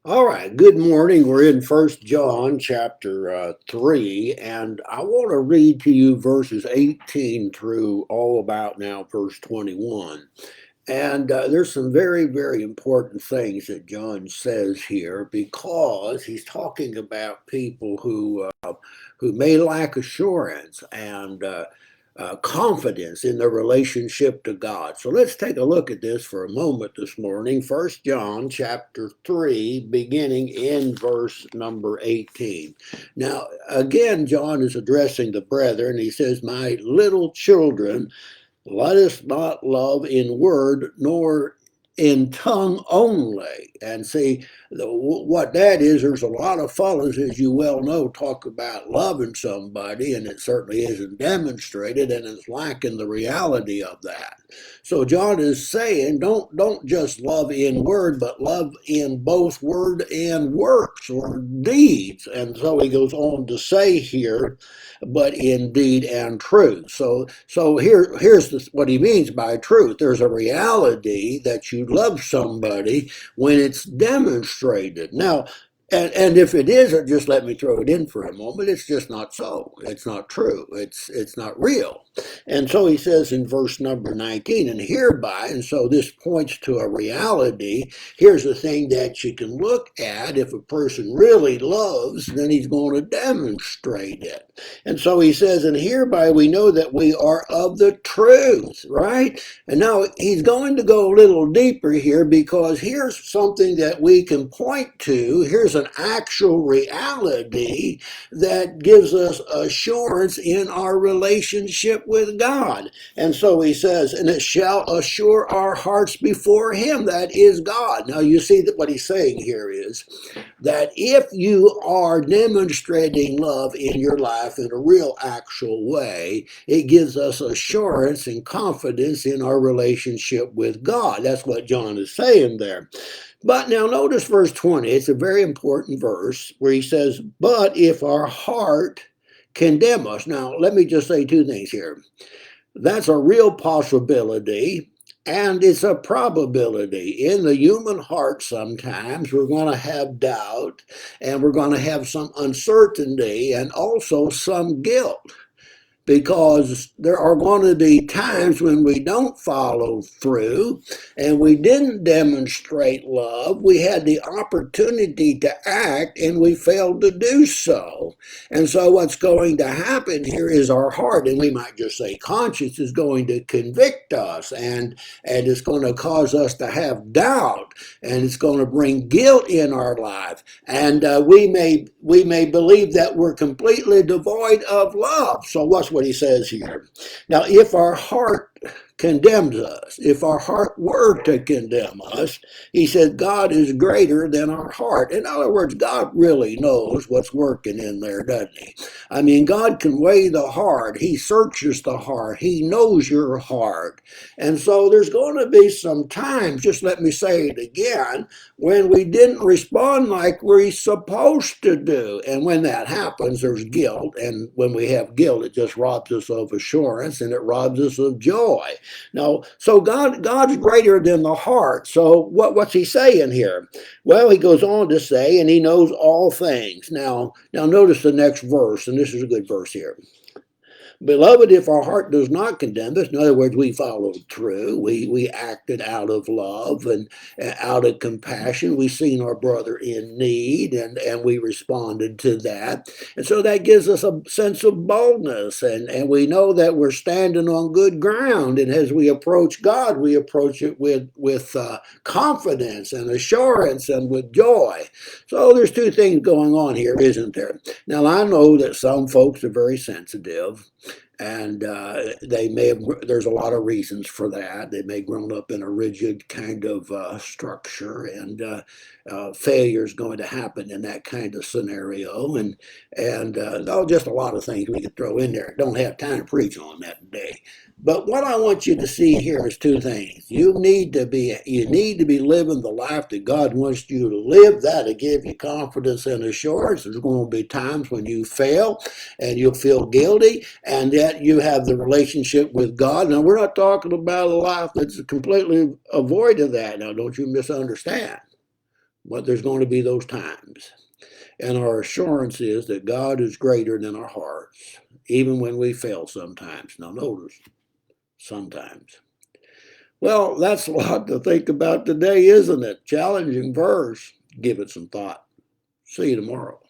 All right, good morning. We're in First John chapter 3, and I want to read to you verses 18 through all about now verse 21. And there's some very, very important things that John says here because he's talking about people who may lack assurance and confidence in their relationship to God. So let's take a look at this for a moment this morning. First John chapter 3, beginning in verse number 18. Now, again, John is addressing the brethren. He says, "My little children, let us not love in word nor in tongue only." And see, what that is, there's a lot of fellows, as you well know, talk about loving somebody, and it certainly isn't demonstrated, and it's lacking the reality of that. So John is saying, don't just love in word, but love in both word and works or deeds. And so he goes on to say here, but in deed and truth. So here's what he means by truth. There's a reality that you love somebody when it's demonstrated. Now, and if it isn't, just let me throw it in for a moment. It's just not so. It's not true. It's not real. And so he says in verse number 19, and hereby, and so this points to a reality. Here's the thing that you can look at. If a person really loves, then he's going to demonstrate it. And so he says, and hereby we know that we are of the truth, right? And now he's going to go a little deeper here because here's something that we can point to. Here's an actual reality that gives us assurance in our relationship with God. And so he says, and it shall assure our hearts before him, that is God. Now you see that what he's saying here is that if you are demonstrating love in your life in a real actual way, it gives us assurance and confidence in our relationship with God. That's what John is saying there. But now notice verse 20. It's a very important verse where he says, but if our heart condemn us. Now, let me just say two things here. That's a real possibility, and it's a probability. In the human heart, sometimes we're going to have doubt, and we're going to have some uncertainty, and also some guilt, because there are going to be times when we don't follow through and we didn't demonstrate love. We had the opportunity to act and we failed to do so. And so what's going to happen here is our heart, and we might just say conscience, is going to convict us, and it's going to cause us to have doubt, and it's going to bring guilt in our life. And we may believe that we're completely devoid of love. So what he says here. Now, if our heart condemns us, if our heart were to condemn us, he said God is greater than our heart. In other words, God really knows what's working in there, doesn't he? I mean, God can weigh the heart. He searches the heart. He knows your heart. And so there's going to be some times, just let me say it again, when we didn't respond like we're supposed to do. And when that happens, there's guilt. And when we have guilt, it just robs us of assurance and it robs us of joy. Now, so God's greater than the heart. So what's he saying here? Well, he goes on to say, and he knows all things. Now notice the next verse, and this is a good verse here. Beloved, if our heart does not condemn us, in other words, we followed through, we acted out of love and out of compassion, we seen our brother in need, and we responded to that. And so that gives us a sense of boldness, and we know that we're standing on good ground. And as we approach God, we approach it with confidence and assurance and with joy. So there's two things going on here, isn't there? Now, I know that some folks are very sensitive, and they may have, there's a lot of reasons for that. They may have grown up in a rigid kind of structure, and failure is going to happen in that kind of scenario. And just a lot of things we could throw in there. Don't have time to preach on that today. But what I want you to see here is two things. You need to be living the life that God wants you to live. That'll give you confidence and assurance. There's going to be times when you fail and you'll feel guilty, and yet you have the relationship with God. Now, we're not talking about a life that's completely avoid of that. Now, don't you misunderstand. but there's going to be those times. And our assurance is that God is greater than our hearts, even when we fail sometimes. Now, notice, sometimes. Well, that's a lot to think about today, isn't it? Challenging verse. Give it some thought. See you tomorrow.